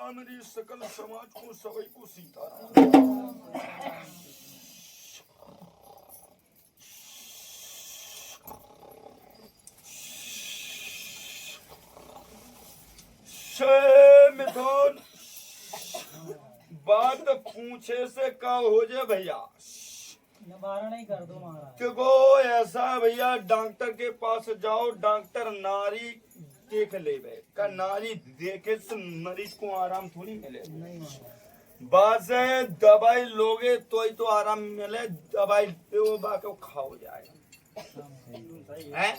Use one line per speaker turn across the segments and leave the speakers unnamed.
मेरी सकल समाज को सभी को सीताराम। मिथुन बात पूछे से का हो जाए भैया,
निवारण ही कर दो महाराज।
देखो ऐसा भैया, डॉक्टर के पास जाओ, डॉक्टर नारी देख ले का नारी देखे से मरीज को आराम थोड़ी मिले।
नहीं महाराज,
बात है दवाई लोगे तो ही तो आराम मिले, दवाई दो बाको खाओ जाए है?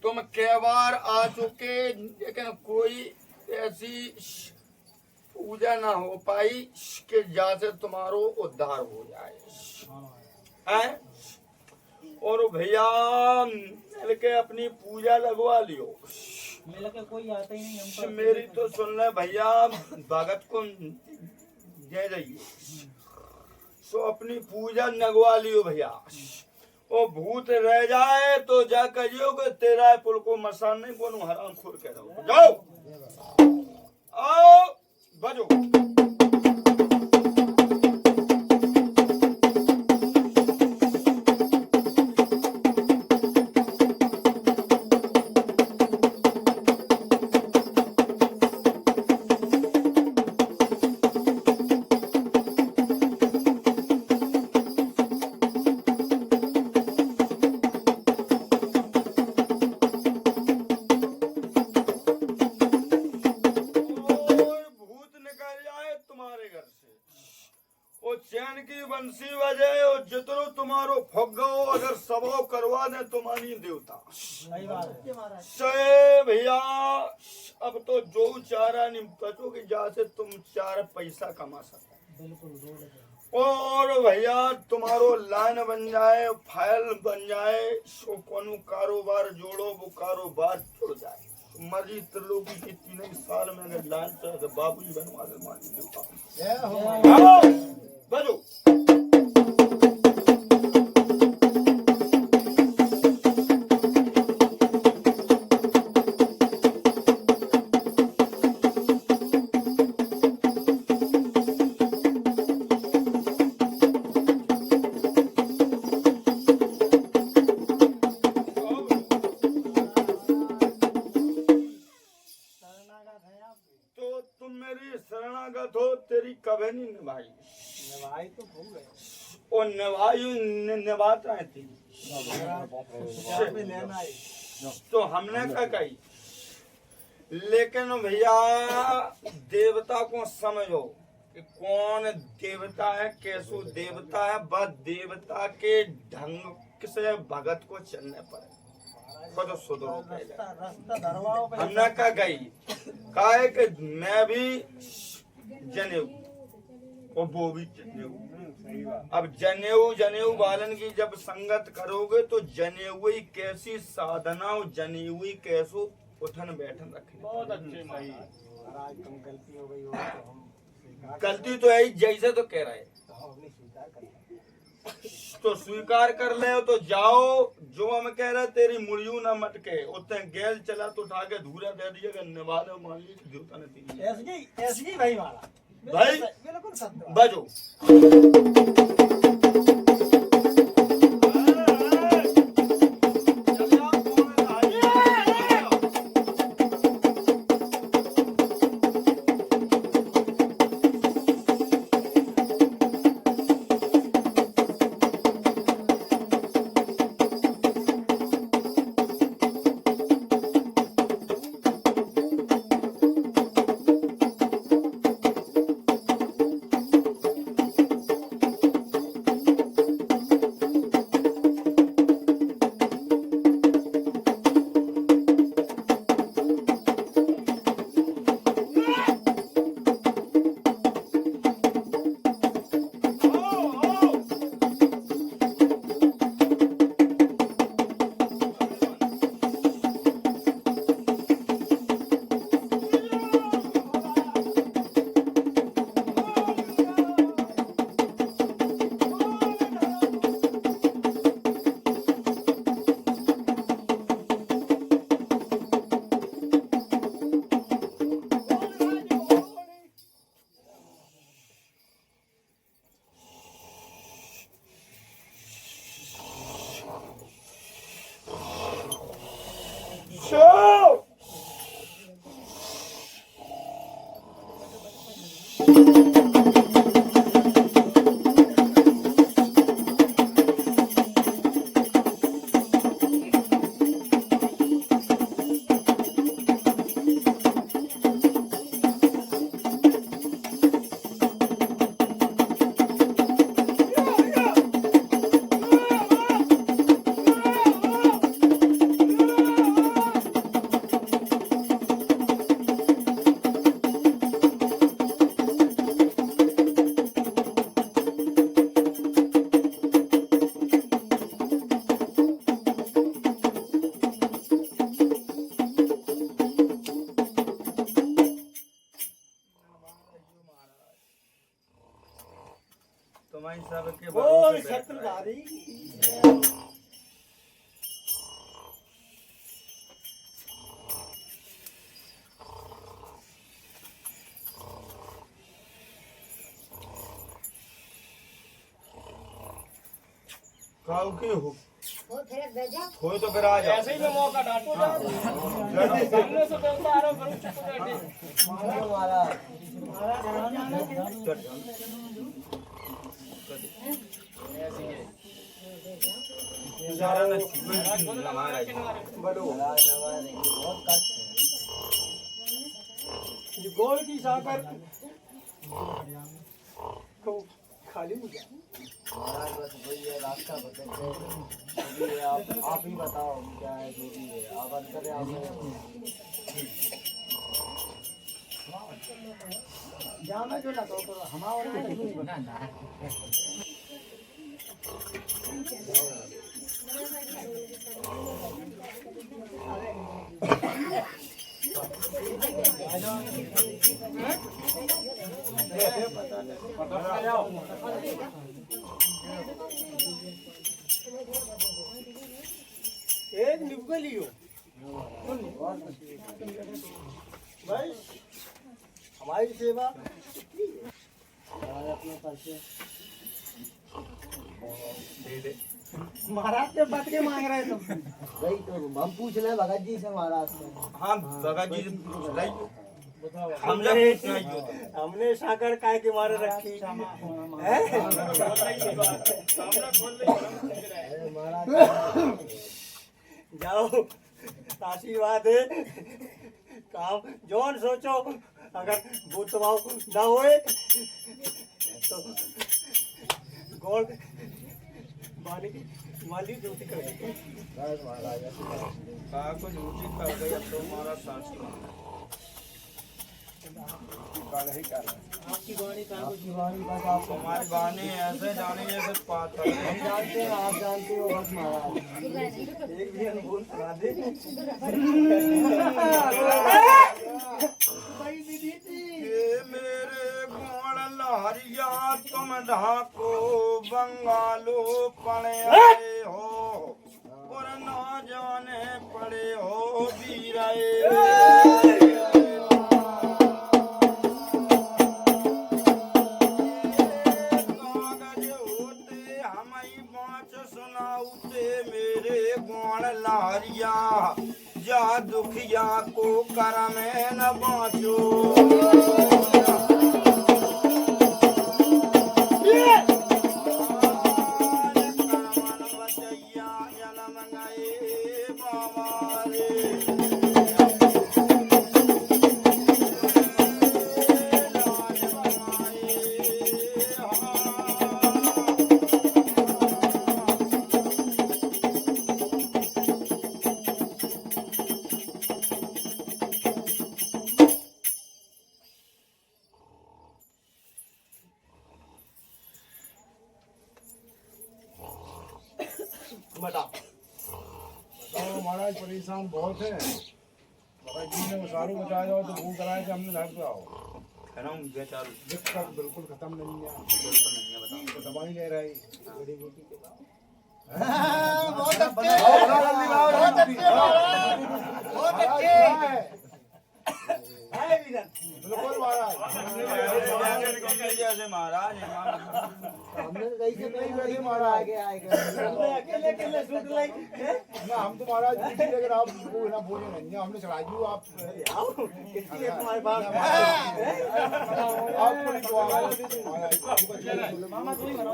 तुम कई बार आ चुके, लेकिन कोई ऐसी पूजा ना हो पाई कि जैसे तुम्हारो उद्धार हो जाए है? और भैया मिल के अपनी पूजा लगवा लियो।
मिल के कोई आता ही नहीं हम पर।
मेरी तो सुन ले भैया, भगत को दे जाइए सो अपनी पूजा लगवा लियो भैया। वो भूत रह जाए तो जा कहियो कि तेरा पुल को मसान नहीं बोलूं, हराम खोर के रहो। जाओ आओ बजो। चैन की बंसी बजे और जितनो तुम्हारो फग्गो अगर सबो करवा दे तुम्हारी देवता।
सही बात है महाराज।
से भैया अब तो जो चारा नहीं बचो कि जैसे तुम चार पैसा कमा सको।
बिल्कुल।
और भैया तुम्हारो लाइन बन जाए, फाइल बन जाए, सो कोनो कारोबार जोड़ो, वो कारोबार जुड़ जाए। मर्जी त्रिलोकी की 3 साल में अगर लाइन से बाबू जी बनवा दे मान देवता। बजो।
भाई तो भूल गए
और नवायु नवाता थी
पे लेना है
तो हमने क्या कही, लेकिन भैया देवता को समझो कि कौन देवता है, कैसो देवता है, बस देवता के ढंग से भगत को चलने पड़े। खुद सुधरो पहले।
रास्ता धरवाओ पे
हमने क्या गई काहे कि मैं भी जनेऊ और वो भी जनेऊ। अब जनेऊ वालन की जब संगत करोगे तो जनेऊ ही कैसी साधना और जनेऊ ही कैसो उठन बैठन रखने।
बहुत अच्छे महाराज कम गलती हो गई हो तो हम
गलती तो है ही, जैसे तो कह रहे
हमने स्वीकार कर लिया
तो स्वीकार कर ले तो जाओ। जो हम कह रहे तेरी मुड़ियों ना मटके, उतने गैल चला तो उठा के धूरा दे दिएगा, निभा दो मान लीजिए देवता ने दी।
ऐसी भाई मारा
भाई
बिल्कुल सत्य
बजो शो तुम्हारी सब के
बोल
भरोसे बैठ रहा है।
छत्रधारी
काऊ के हो
वो फिर भेजा
हो तो फिर आ जाओ।
ऐसे ही में मौका डांटो सामने से बोलता आ रहा हूं चुप बैठे मारा
इशारा न छुए हमारा
ये गोल की साकर को खाली हो गया
महाराज बस वही है, रास्ता बताते हैं। आप ही बताओ क्या है जो भी है, आप अंतर आप
जाना जो ना तो हमारा नहीं बताना एक निपके लियो भाई हमारी सेवा
अपने पास
दे दे।
महाराज से बात के मांग रहे तुम
वही तो हम पूछ रहे हैं भगत जी से महाराज से।
हाँ भगत जी से पूछ रही हमने
हमने सागर काय के मारे रखी हैं? जाओ आशीर्वाद है काम जोन सोचो अगर भूत भाव ना होए तो गोल माली ड्यूटी करेगी
को ड्यूटी कर गई अब तो हमारा शास्त्र
आपकी वाणी कहाँ
आपकी वाणी बस आप
हमारे गाने ऐसे जाने जैसे पाथर
हम जानते हैं आप जानते हो बस महाराज एक भी अनुभव सुना दे
ये मेरे गुण लहरिया तुम ढाको बंगालो पड़े आए हो और ना जाने पड़े हो वीराए मेरे गुण लारिया जा दुखिया को कर में न बाँचो बचैया जन्म गए बाबा
बताओ महाराज परेशान बहुत है बाबा जी ने सारू बचा जाओ तो भूख कराए थे हमने घर पे आओ
बेचारू
दिक्कत बिल्कुल खत्म नहीं है
बिल्कुल नहीं है बताओ
तो दवाई ले रही बिल्कुल महाराज
जैसे महाराज
हमने कहीं से
नहीं बैठे महाराज
अकेले अकेले सूट लाई
ना हम तो महाराज ड्यूटी अगर आप वो ना बोले नहीं हमने चढ़ा दी आप
आओ कितनी है तुम्हारे पास
आपको नहीं दुआ
मामा कोई करो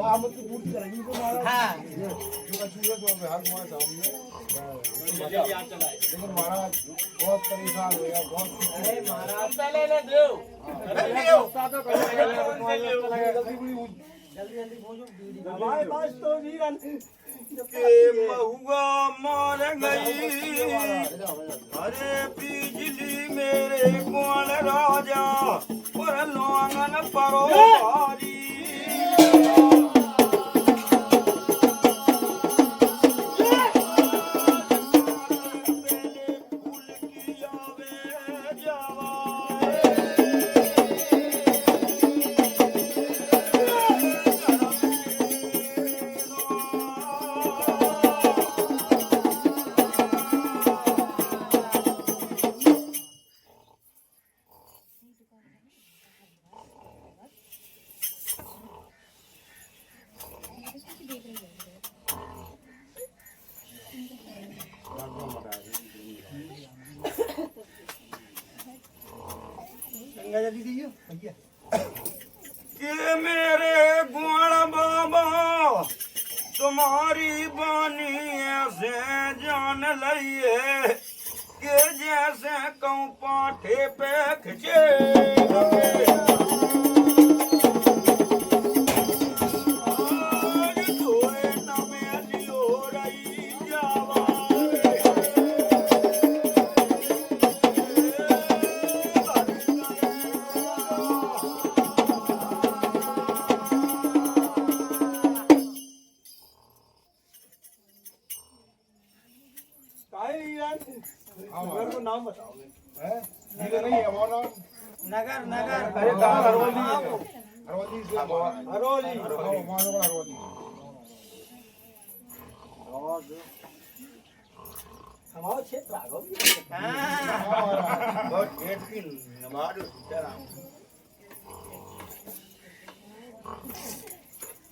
हम तो पूरी करेंगे तो महाराज जो कचूरा तो हर हमारे सामने लेकिन महाराज बहुत परेशान हो गया बहुत
महाराज पहले ले दो
जल्दी पहुंचो हमारे पास तो वीरन
के महुआ मार गई अरे बिजली मेरे कुंवर राजा और लोंगन परोहारी
जल्दी दीजिए भैया
के मेरे गुण बाबा तुम्हारी बानी ऐसे जान लइए के जैसे कहूँ पाठे पे खिंचे
नगर को नाम बताओ
है ये नहीं है वो नाम
नगर नगर
अरे कहाँ हरवली हरवली से
हरोली
हरवली
हमारा क्षेत्र आ गो
बहुत पेट की नमाज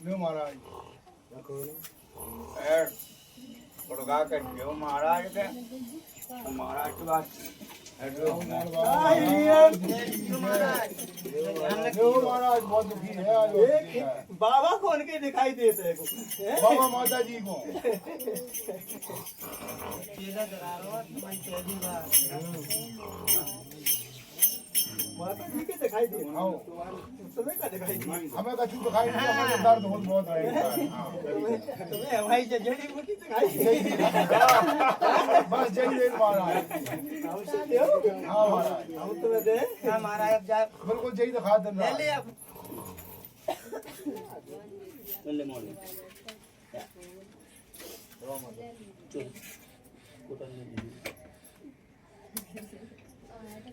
लो महाराज
मुर्गा कर दियो महाराज के महाराज की बात
महाराज बहुत दुखी है आज।
बाबा कौन के दिखाई देते हैं
बाबा माता जी को
माता जी के दिखाई दे
आओ।
तुम्हें क्या दिखाई दे
हमें कछु दिखाई नहीं, हमें दर्द बहुत रहेगा।
तुम्हें हमारी जड़ी बूटी दिखाई दे
बस जय देव महाराज।
हमसे दो
हाँ महाराज
हम तुम्हें दे हमारा अब जा
बिल्कुल जय दिखा देना।
ले अब
ले मोले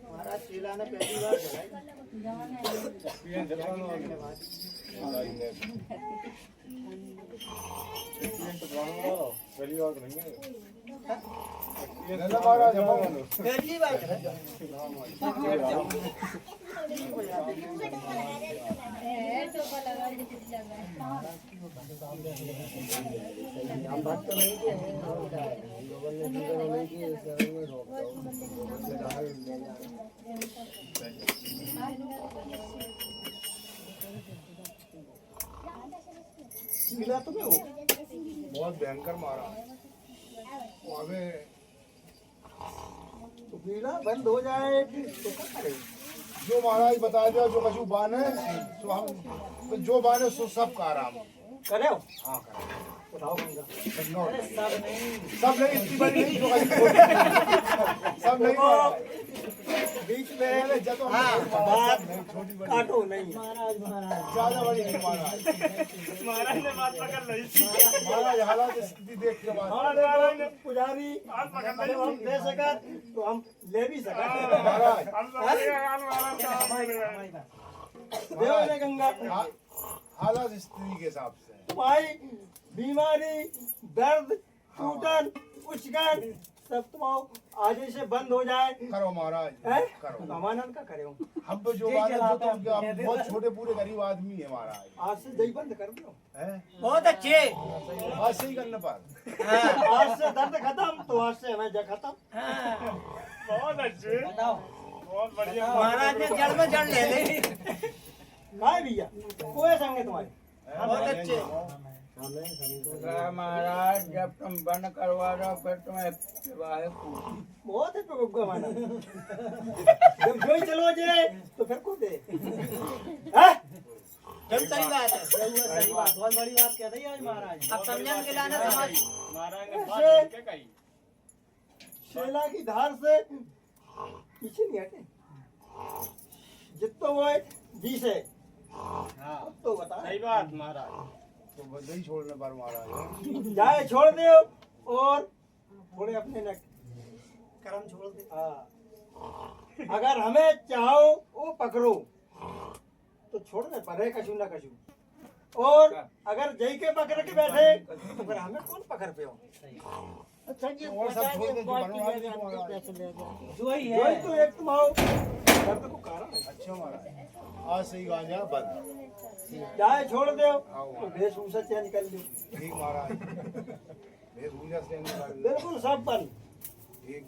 महाराज शीला ने पहली बार चढ़ाई
पहली बार नहीं है महाराज।
पहली बार चढ़ाई
हम बात तो नहीं किए हैं, और क्या है, लोगों ने जीवन नहीं किए, शरण में रोक दो।
शीला तुम्हें हो
बहुत भयंकर मारा। हमें
तो शीला बंद हो जाए तो क्या करें
जो महाराज बता दिया, जो कछु बान है तो हम जो बान है सो सब का आराम।
करे हो
हाँ करें।
उठाओ गंगा
सब नहीं, इतनी बड़ी नहीं जो कछु सब नहीं महाराज।
बीच में
पहले जब हम
बात
नहीं, छोटी बड़ी
काटो नहीं महाराज
ज्यादा बड़ी नहीं महाराज।
महाराज ने बात पकड़ ली
महाराज हालात स्थिति देख के बाद
महाराज ने पुजारी अगर हम दे सका तो हम ले भी सका
महाराज
देव ने गंगा
हालात स्थिति के हिसाब से
तुम्हारी बीमारी दर्द टूटन उचकन सब तुम्हारा आज से बंद हो जाए
करो महाराज
हैं?
करो।
भगवान का करे हो
हम तो जो बात है तो हम बहुत छोटे पूरे गरीब आदमी है महाराज।
आज से दही बंद कर दो
हैं?
बहुत अच्छे
आज सही करने पर
आज से दर्द खत्म तो आज से हमें जग खत्म
बहुत अच्छे बहुत बढ़िया
महाराज ने जड़ में जड़ ले ली काय भैया कोई संगे तुम्हारे बहुत अच्छे
महाराज जब तुम बंद करवा रहे हो फिर तुम्हें विवाह
बहुत है तो माना जब जो ही चलो जाए तो फिर को दे हैं? जब सही बात है सही बात बहुत बड़ी बात कह रही है आज महाराज अब समझन के लाना समाज
महाराज ने बात क्या कही
शेला की धार से पीछे नहीं हटे जितना वो है जी से अब तो बता
सही बात महाराज
तो दही छोड़ने पर महाराज
जाए छोड़ दे और थोड़े अपने न कर्म छोड़ दे अगर हमें चाहो वो पकड़ो तो छोड़ने पर है कछु ना कछु और अगर जई के पकड़ के बैठे तो फिर हमें कौन पकड़ पे हो अच्छा जी
और सब छोड़ दे जो बनवाने को महाराज।
जो ही तो एक तुम आओ दर्द को कारण है
अच्छा महाराज आज सही गांजा बंद।
चाहे छोड़ दो तो वेशभूषा चेंज कर लो
ठीक महाराज वेशभूषा से निकाल दे।
बिल्कुल सब बंद
ठीक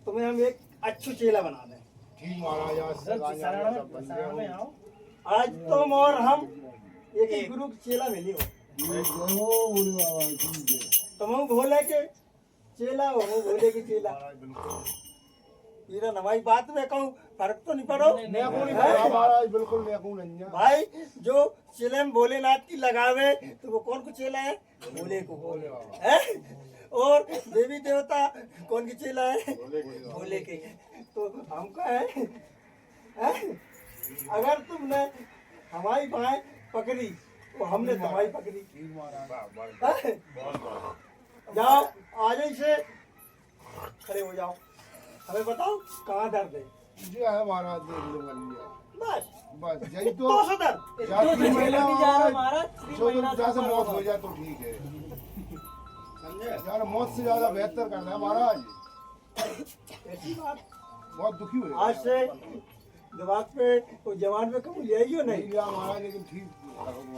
तुम्हें हम एक अच्छू चेला बना दें
ठीक महाराज आज से गांजा सब बंद गया हो।
आज तुम और हम एक ही गुरु की चेला मिली हो तुम भोले के चेला हो हम भोले की चेला
महाराज बिल्कुल
तेरा नवाई बात में कहूँ फर्क तो नहीं पड़ो
नेकू नहीं पड़ा महाराज बिल्कुल नेकू नहीं है।
भाई जो चेले में भोलेनाथ की लगावे तो वो कौन को चेला है भोले को है और देवी देवता कौन की चेला है भोले के तो हमका है अगर तुमने हमारी बाहें पकड़ी तो हमने तुम्हारी पकड़ी
ठीक महाराज
हैं? जाओ आज ही से खड़े हो जाओ हमें बताओ कहाँ दर्द है
जो है महाराज देख लो लिया
बस
बस यही तो
तो सदर
जाती महिला
महाराज
जो जैसे मौत हो जाए तो ठीक है यार मौत से ज्यादा बेहतर करना है महाराज।
ऐसी बात
बहुत दुखी हुए
आज से दिमाग पे तो जवान पे कभी ले ही
नहीं
नहीं
लिया महाराज लेकिन ठीक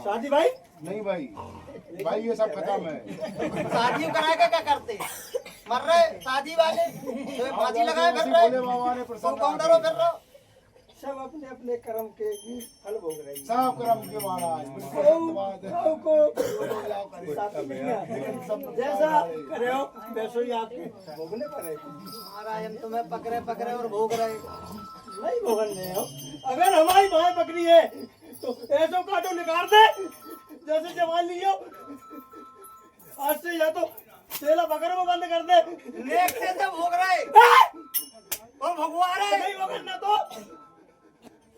शादी भाई
नहीं भाई, भाई ये सब खत्म है।
शादी करा के क्या करते मर रहे शादी वाले तो फांसी लगाए फिर
भोले
रहे
बाबा ने
तुम
प्रसन्न
कौन डरो फिर रहो
सब अपने अपने कर्म के फल भोग रहे हैं।
सब कर्म के महाराज।
सौ को साथी नहीं है। जैसा करे हो वैसे ही आपको भोगने पड़ेगा।
महाराज हम तुम्हें पकड़े और भोग रहे
नहीं भोगने हो। अगर हमारी भाई बकरी है तो ऐसो काटो निकाल दे जैसे जवान लियो। आज से या तो सेला बकरे में बंद कर दे।
देखते से भोग रहे और भगवा रहे
नहीं भोगना तो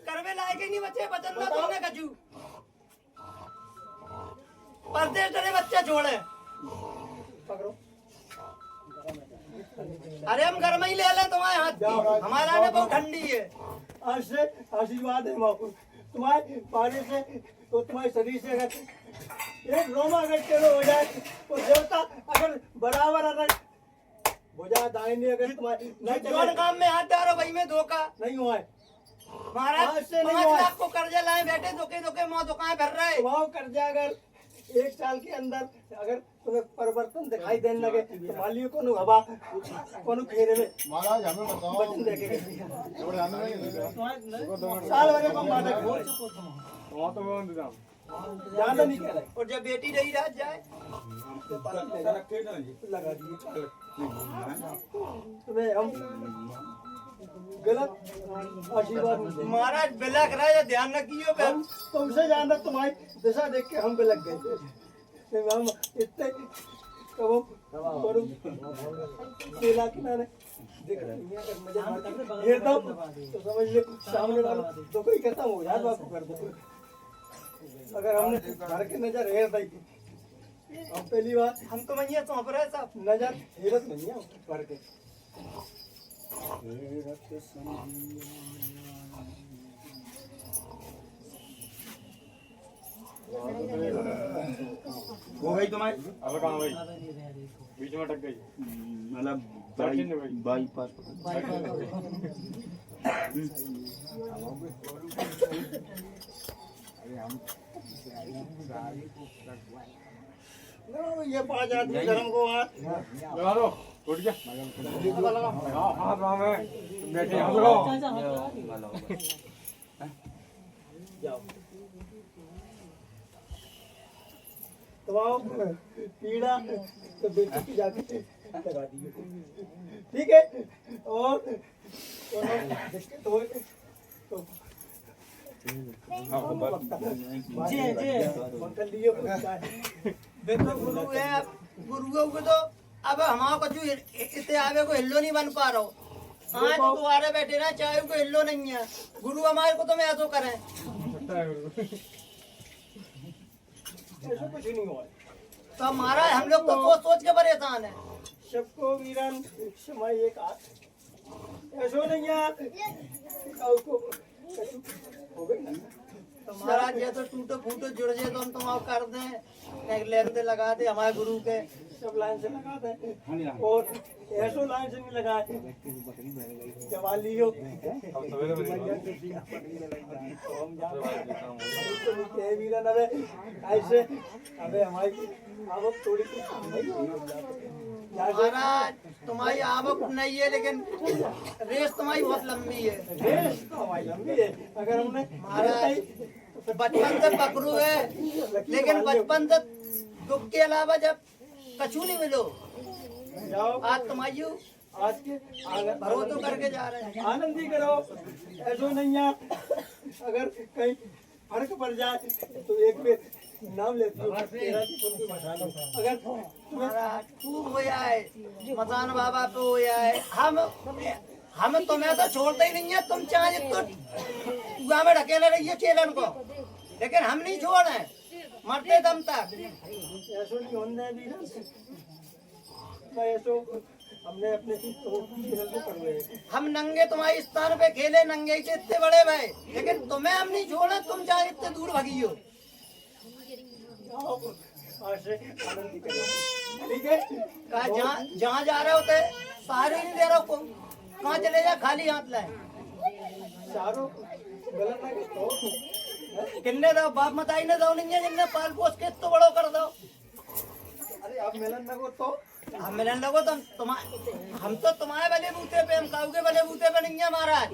करवे लायक ही नहीं बचे बचन ना तुमने कजू परदेश डरे बच्चे छोड़े
पकड़ो।
अरे हम घर में ही ले लें तुम्हारे हाथ हमारा ने बहुत ठंडी है
आज से आशीर्वाद है बापू तुम्हारे पानी से तो तुम्हारे शरीर से अगर एक रोमा अगर टेढ़ो हो जाए तो देवता अगर बराबर अगर भुजा दाहिनी अगर तुम्हारी नहीं
जोन
चले
काम में हाथ डालो भाई में धोखा
नहीं हुआ है
महाराज
आज से नहीं
5
हुआ।
लाख को कर्जा लाए बैठे धोखे मौत दुकान भर रहे
स्वभाव कर्जा अगर 1 साल के अंदर अगर तुम्हें परिवर्तन दिखाई देने लगे तो मालियों को हवा को खेरे में
महाराज हमें बताओ,
वचन देके
थोड़े आने लगे।
साल भर में बात है
वहाँ तो मैं इंतजाम
ज्यादा नहीं कह रहे
और जब बेटी रही रात जाए
लगा दिए तुम्हें हम गलत आशीर्वाद नहीं देंगे।
महाराज बिलक रहा है ध्यान रखियो
हम तुमसे ज्यादा तुम्हारी दिशा देख के हम भी लग गए थे हम इतने कब करूं केला किनारे देख रही अगर मजा घेर दो तो समझ ले सामने वाला तो कोई खत्म हो जाए बात कर दो अगर हमने घर की नजर हेर दी हम पहली बार
हम तो मैं सौंप रहे सब
नजर हेरत नहीं है घर के
हो गई तुम्हारी
अब कहाँ भाई बीच में अटक गई
मतलब बाईपास
ये 5 आदमी धर्म को हाथ
लगा दो उठ गया लगाओ हाथ वहाँ में बैठे हाथ लगाओ
जाओ तो पीड़ा तो बेटी की जाके लगा दी ठीक है और दिक्कत हो तो
देखो गुरु है गुरुओं को तो अब हमारा कुछ इतने आवे को हिल्लो नहीं बन पा रहा हो आज तुम्हारे बैठे ना चाहे को हिल्लो नहीं है गुरु हमारे को तो मैं ऐसा करें
ऐसा कुछ नहीं हुआ
तो हमारा हम लोग तो सोच के परेशान है
सबको वीरन समय एक हाथ ऐसा नहीं है हो गई ना
तो महाराज ये तो टूटो फूटो जुड़ जाए तो हम तुम कर दें लेन से लगा दे हमारे गुरु के
सब लाइन से लगा दे और ऐसो लाइन से नहीं लगाए जवाली हो वीरन अबे ऐसे अबे हमारी आवक थोड़ी
महाराज तुम्हारी आवक नहीं है लेकिन रेस तुम्हारी बहुत लंबी है
रेस तो हमारी लंबी है अगर हमने
महाराज बचपन से पकड़ू है लेकिन बचपन से दुख के अलावा जब कछू नहीं मिलो
जाओ
आज तुम्हारी
आज के
भरोसा करके जा रहे हैं
आनंद ही करो ऐसा नहीं है अगर कहीं फर्क पड़ जाए तो एक पे नाम लेती हूँ अगर
महाराज खूब हो जाए मसान बाबा पे हो जाए हम तुम्हें तो छोड़ते ही नहीं है तुम चाहे तो कुआं में ढकेले रहिए चेलन को लेकिन हम नहीं छोड़े मरते दम तक
ऐसा नहीं होने भी ऐसा हमने अपने करवे
हम नंगे तुम्हारे स्थान पे खेले नंगे से इतने बड़े भाई लेकिन तुम्हें हम नहीं छोड़े तुम चाहे इतने दूर भगी हो
ठीक है
जहाँ जा रहे होते सारे नहीं दे रहे हो कहाँ चले जा खाली हाथ लाए
चारों गलत लगे तो
किन्ने दो बाप मताई ने दो नहीं है जिनने पाल पोस के तो बड़ो कर दो।
अरे आप मिलन लगो तो
हम मिलन लगो तो हम तो तुम्हारे बले बूते पे, हम काऊ के बले बूते पे नहीं है महाराज।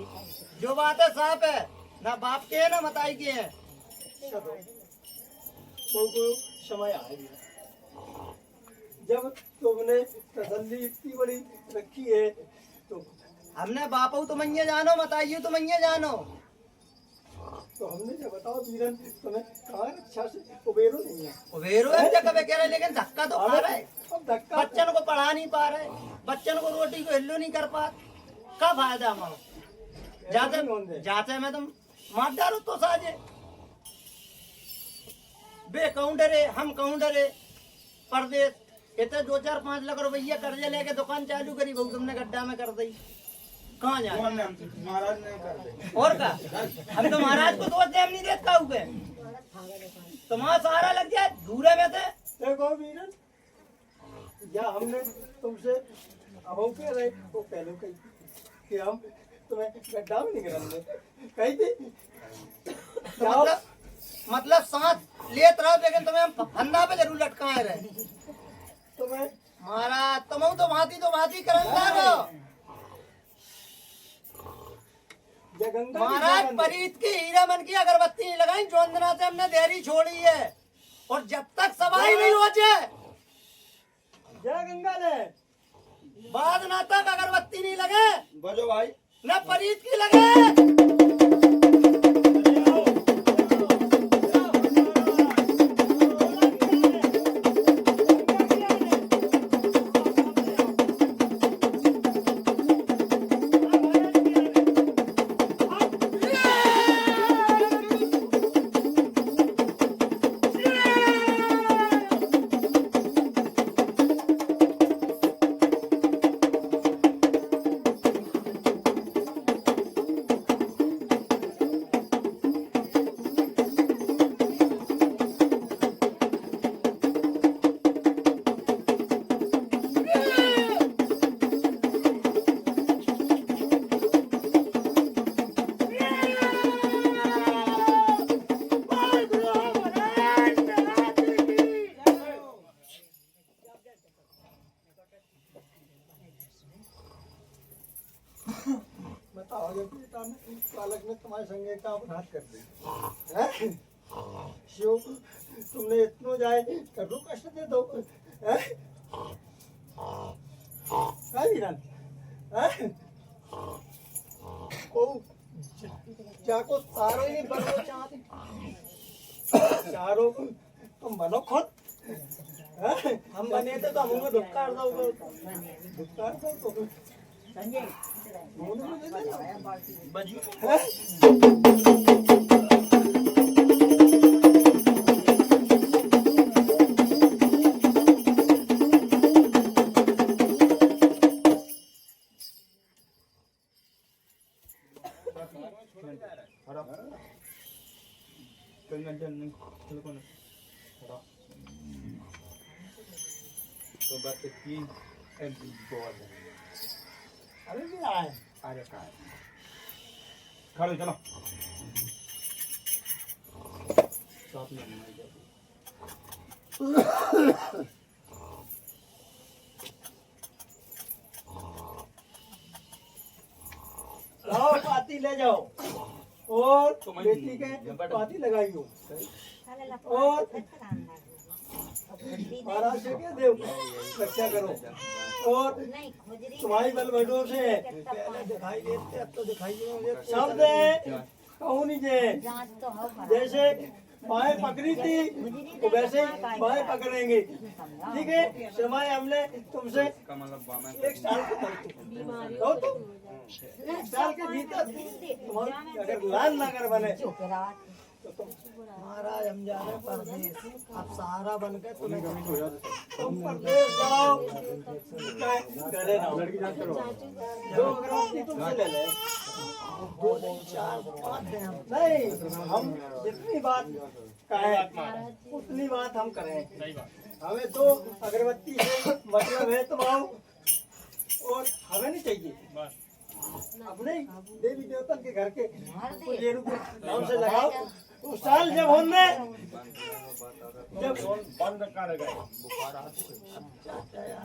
जो बात है साफ है, ना बाप के है ना मताई के है।
को समय आएगा जब तुमने तसल्ली इतनी बड़ी रखी है तो
हमने बापू तुम ये जानो, मताइयो तुम ये जानो।
तो हमने जो बताओ वीरन तुम्हें कहा अच्छा से उबेरो नहीं है।
उबेरो है जगह पे कह रहे, लेकिन धक्का तो खा रहे।
अब धक्का
बच्चन को पढ़ा नहीं पा रहे, बच्चन को रोटी को हिल्लो नहीं कर पा, क्या फायदा हमारा। जाते में तुम मार डालो तो साजे बे काउंडरे, हम काउंडरे परदेश इतने 2-4-5 लाख रुपया कर्जे लेके दुकान चालू करी, बहु तुमने गड्ढा में कर दी। कहाँ जाए
महाराज नहीं कर दे
और का, हम तो महाराज को दोष दे नहीं देता हुए, तुम्हारा सहारा लग जाए दूरे में थे।
देखो वीरन, या हमने तुमसे अब कह रहे वो पहले कही कि हम तुम्हें गड्ढा में नहीं गिराएंगे, कही थी
तो मतलब सांस लेत रहो, लेकिन तुम्हें हम फंदा पे जरूर लटकाए रहे।
तुम्हें
महाराज तुम तो भांति करंगा रहो। महाराज परीत की हीरा मन की अगरबत्ती नहीं लगाई, जोंदना से हमने देरी छोड़ी है, और जब तक सवाई नहीं हो जाए
जय गंगा ले
बाद ना तक अगरबत्ती नहीं लगे,
बजो भाई
न परीत की लगे।
बताओ जब बालक ने तुम्हारे संगे का अपराध कर दिया, शिव तुमने इतनो जाए करो कष्ट दे दो, वीरन ओ जाको सारो ही बनो चाहते, चारो तुम बनो खुद, हम बने थे तो हम धुक्कार दो तो
तो बात तीन
अरे भी आए
अरे का खड़े चलो
लाओ पाती ले जाओ और बेटी के पाती लगाइयो और महाराज से क्या देव रक्षा करो और तुम्हारी बल बड़ों से
दिखाई देते अब तो दिखाई नहीं मुझे।
शब्द कहूँ नहीं जे जैसे बाएं पकड़ी थी तो वैसे ही बाएं पकड़ेंगे, ठीक है। समय हमने तुमसे 1 साल कहो तो 1 साल के भीतर तुम्हारे अगर लाल नगर बने तो तुम
महाराज हम जा रहे परदेश, अब सहारा बन के
तुम परदेश जाओ, घरे रहो, जो अगरबत्ती तुमसे ले ले
2-4-5 दिन हम
नहीं, हम जितनी बात कहें उतनी बात हम करें। हमें तो अगरबत्ती से मतलब है तुम आओ और हमें नहीं चाहिए, अपने देवी देवता के घर के नाम से लगाओ उस साल जब हमने जब
बंद कर गए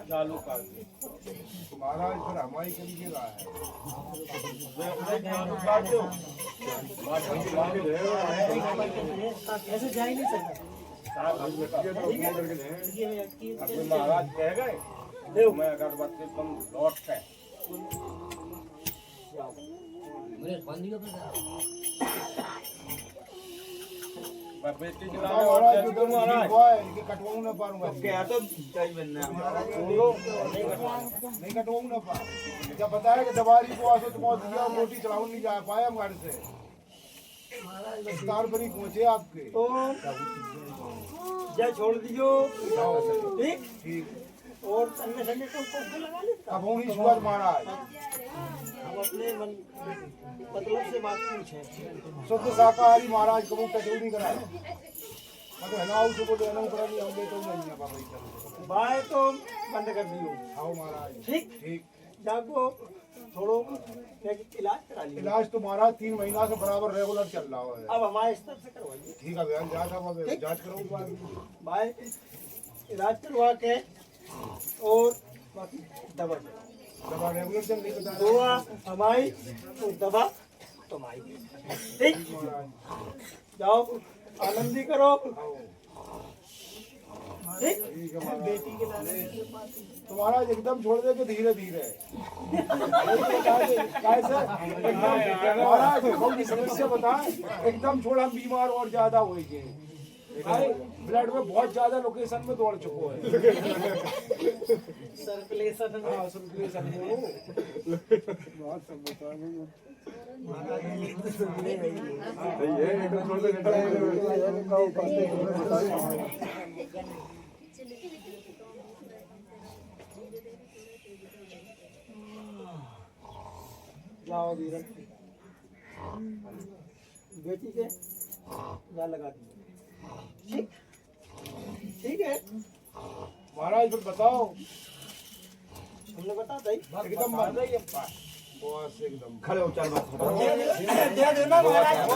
चालू कर दिए महाराज फिर हमारी करिए रहा है चालू कर दो
ऐसे जा ही नहीं सकता।
अपने महाराज कह गए मैं अगरबत्ती तुम लौट है बेटी के नाम महाराज कटवाऊ ना पाऊंगा
क्या तो चाहिए बनना
नहीं कटवाऊ ना पा जब बताया कि दवारी को आसो तो बहुत दिया रोटी चलाऊ नहीं जा पाया हम घर से तार पर ही पहुंचे आपके
तो जा छोड़ दियो ठीक
ठीक
और अन्य संगे को लगा लेता।
अब ही शुगर महाराज
हम अपने मन मतलब से बात पूछे
शुद्ध शाकाहारी महाराज कबू टटोल नहीं कराए मतलब है ना उसे बोले ना करा नहीं हम लेते नहीं है बाबा इधर
बाय तो बंद कर दियो।
आओ महाराज
ठीक
ठीक
जागो छोड़ो एक इलाज करा लियो।
इलाज तो महाराज 3 महीना से बराबर रेगुलर चल रहा है
अब हमारे स्तर से करवाइए।
ठीक है भैया जांच अब जांच करो
बाय इलाज करवा के और बाकी दवा चलाओ।
दवा रेगुलर चल रही बता
दवा हमारी तो दवा तुम्हारी। ठीक जाओ आनंदी करो। ठीक बेटी के नाम
तो महाराज एकदम छोड़ दे के धीरे धीरे कैसे महाराज कौन समस्या बताए एकदम छोड़ हम बीमार और ज्यादा हो गए ब्लड में बहुत ज्यादा लोकेशन में दौड़ चुको है
सर्कुलेशन
हाँ सर्कुलेशन
लाओ धीरे बेटी के जा लगा दी। ठीक ठीक है
महाराज फिर बताओ
हमने बता दी
एकदम मर रही है बस एकदम
खड़े हो चल बस
दे देना महाराज को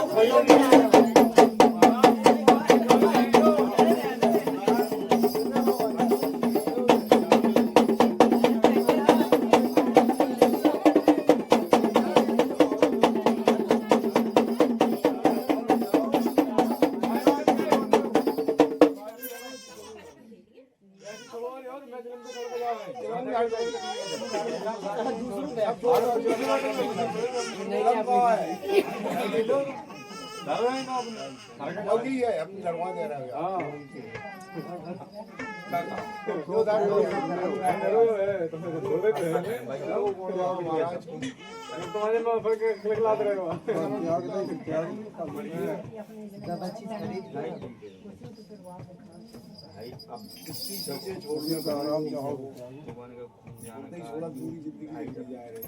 जल्दी है हम लड़वा दे रहे हैं
तुम्हारे में फर्क खिलखिलाते रहेगा
छोड़ने का आराम चाहोगे थोड़ा दूरी जिंदगी निकल जा रही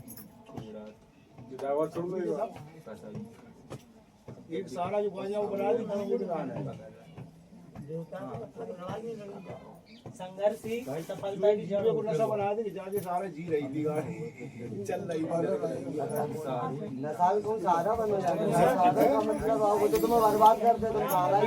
ड्राइवर छोड़ देगा
एक सारा जो बाजा वो बना दी वो दुकान है
संघर्ष ही सफलता की
जीवे को नशा बना दी जाके सारे जी रही थी गाड़ी चल रही थी
नशा भी कौन सारा बन जाएगा। सारा का मतलब आओगे तो तुम्हें बर्बाद कर दे तुम सारा ही